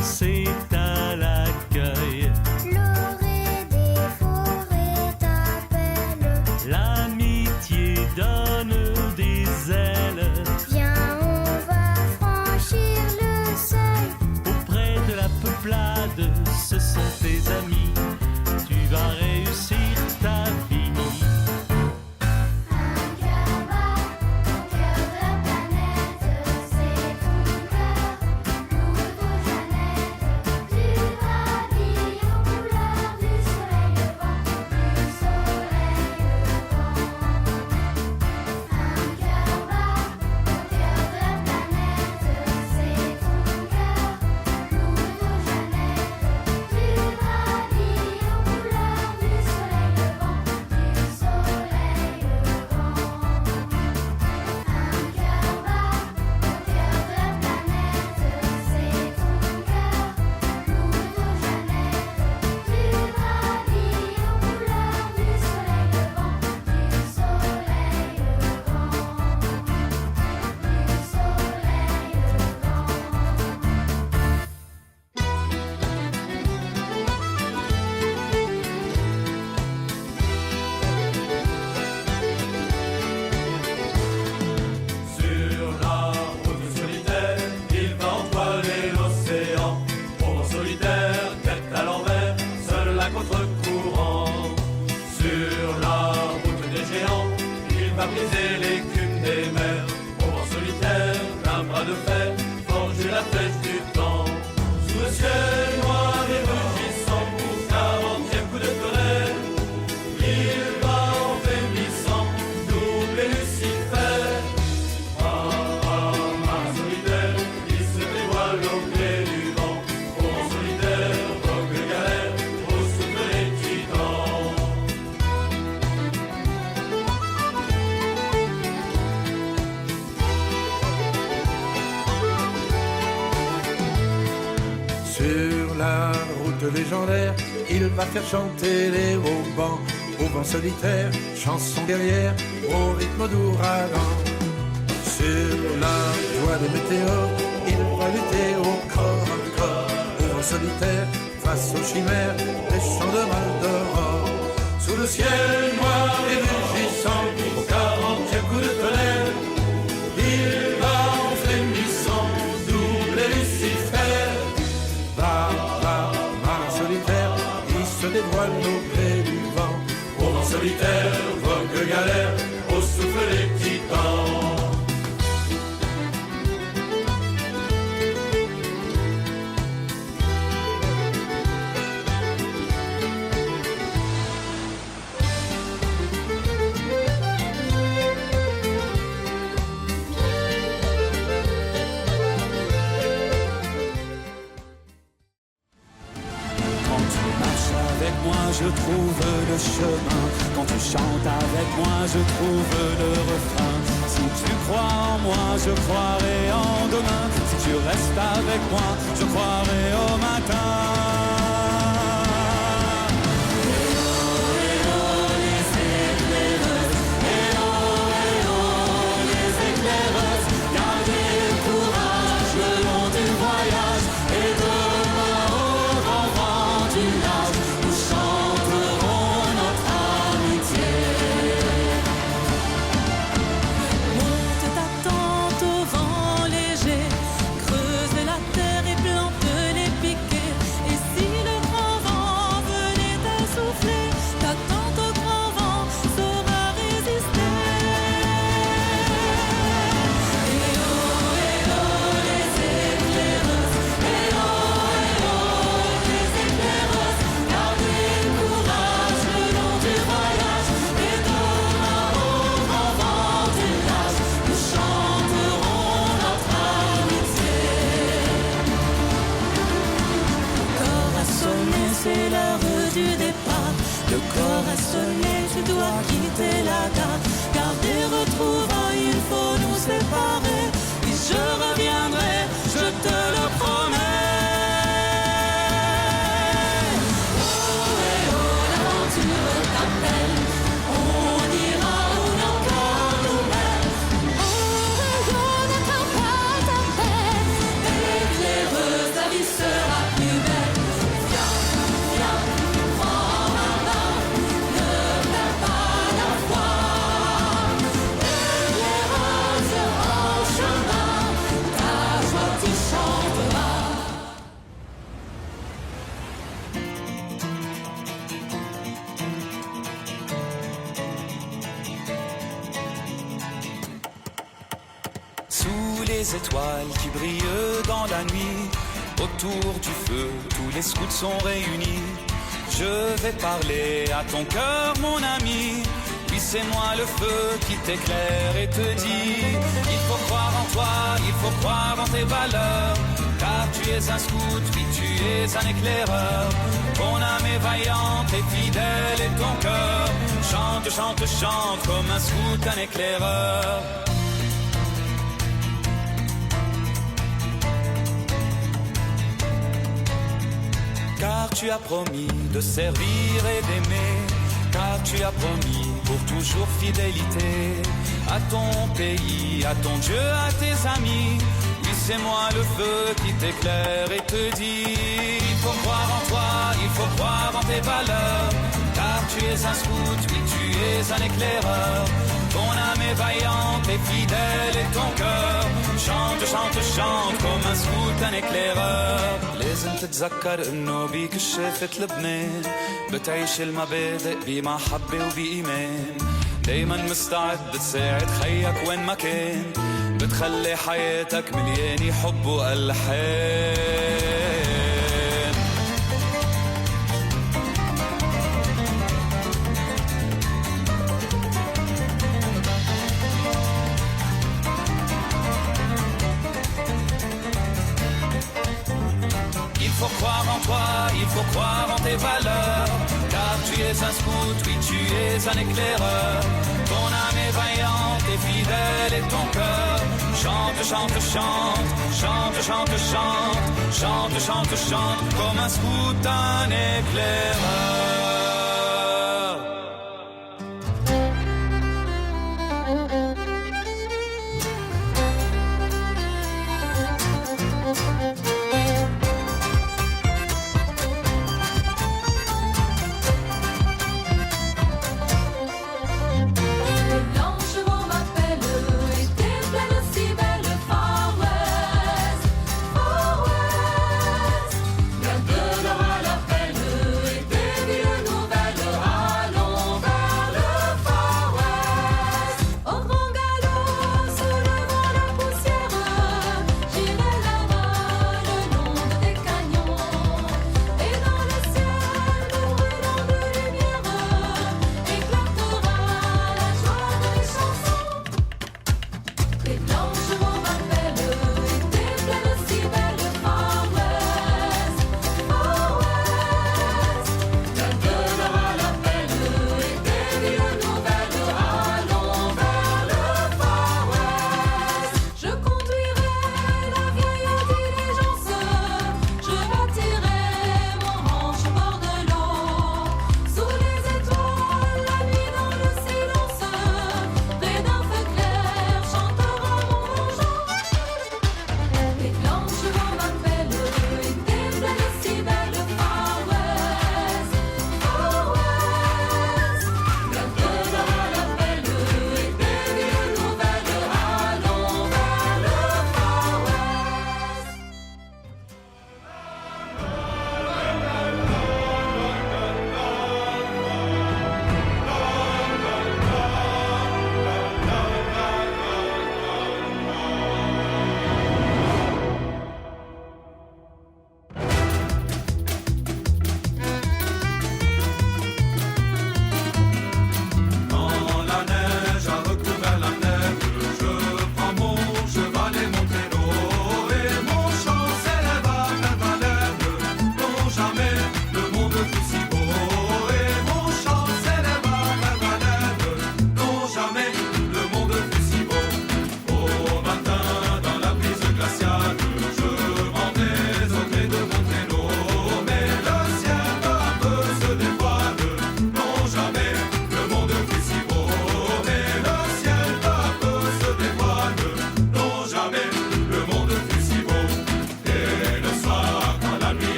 France est à l'accueil. L'orée des forêts t'appelle. L'amitié donne des ailes. Viens, on va franchir le seuil. Auprès de la peuplade, ce sont tes amis. Tu vas réussir ta vie. Un cœur bat au cœur de la planète. C'est ton cœur, Louve aux Jeannettes. Du gravir aux couleurs du soleil levant, du soleil levant. Un cœur bat au cœur de la planète. C'est ton cœur, Louve aux Jeannettes. Du gravir aux couleurs du soleil levant, du soleil levant. Un cœur bat au cœur de la planète. C'est ton cœur, Louve aux Jeannettes. Du gravir aux couleurs du soleil levant, du soleil Sur la route solitaire, il va empoiler l'océan. Au vent solitaire, tête à l'envers, seul à contre-courant. Sur la route des géants, il va briser l'écume des mers. Au vent solitaire, d'un bras de fer, forger la flèche du temps. Sous le ciel noir et rugissant, pour 40e coup de tonnerre, il va en faiblissant, doubler Lucifer. Solitaire, il se dévoile au gré du vent. Au vent solitaire, vogue de galère, au souffle des titans. Sur la route légendaire, il va faire chanter les haubans. Au vent solitaire, chanson guerrière, au rythme d'ouragan. Sur la voie des météores, il va lutter au corps à corps. Au vent solitaire, face aux chimères, les champs de Maldoror. Sous le ciel noir et rugissant, au 40e coup de tonnerre, il va en frémissant, doubler Lucifer. Marin solitaire, il se dévoile au gré du vent. Au vent solitaire, vogue de galère, au souffle des titans. Quand tu marches avec moi, je trouve le chemin. Quand tu chantes avec moi, je trouve le refrain. Si tu crois en moi, je croirai en demain. Si tu restes avec moi, je croirai au matin. Monte ta tente au vent léger, creuse la terre et plante les piquets. Et des étoiles qui brillent dans la nuit. Autour du feu, tous les scouts sont réunis. Je vais parler à ton cœur, mon ami. Oui, c'est moi le feu qui t'éclaire et te dit: il faut croire en toi, il faut croire en tes valeurs. Car tu es un scout, oui, tu es un éclaireur. Ton âme est vaillante et fidèle et ton cœur chante, chante, chante comme un scout, un éclaireur. Car tu as promis de servir et d'aimer. Car tu as promis pour toujours fidélité à ton pays, à ton Dieu, à tes amis. Oui, c'est moi le feu qui t'éclaire et te dit: il faut croire en toi, il faut croire en tes valeurs. Car tu es un scout, oui, tu es un éclaireur. Ton âme est vaillante et fidèle et ton cœur chante, chante, chante comme un scout, un éclaireur. لازم تتذكر انه بيك شافت لبنان بتعيش المبادئ بمحبة وبإيمان. دايما مستعد تساعد خيك وين ما كان. بتخلي حياتك مليانة حب وألحان. Il faut croire en toi, il faut croire en tes valeurs. Car tu es un scout, oui, tu es un éclaireur. Ton âme est vaillante et fidèle et ton cœur chante, chante, chante, chante, chante, chante, chante, chante, chante comme un scout, un éclaireur. Garde-leur à la peine et des vieux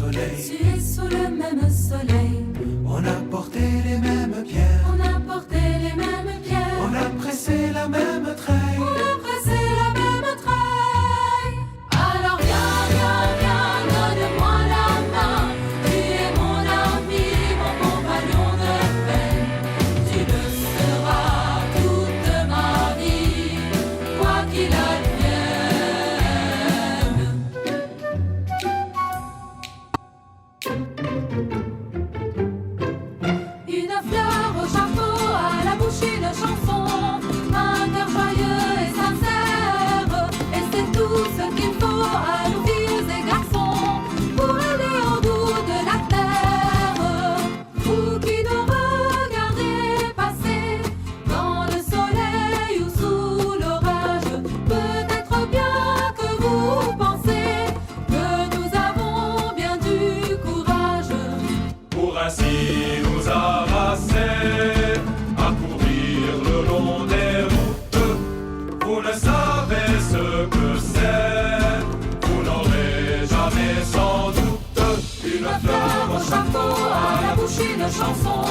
soleil. Sués sous le même soleil. On a porté les mêmes pierres. On a porté les mêmes pierres. On a pressé la même treille. On a pressé la même treille. Alors viens, viens, viens, donne-moi la main. Tu es mon ami, mon compagnon de peine. Tu le seras toute ma vie, quoi qu'il advienne. Une fleur au chapeau, à la bouche une chanson, un cœur joyeux et sincère, et c'est tout ce qu'il faut à nous filles et garçons pour aller au bout de la terre. Vous qui nous regardez passer dans le soleil ou sous l'orage, peut-être bien que vous pensez que nous avons bien du courage. Pour ainsi nous arraser à courir le long des routes. Vous ne savez ce que c'est, vous n'aurez jamais sans doute une Une fleur fleur au chapeau, à la bouche une chanson,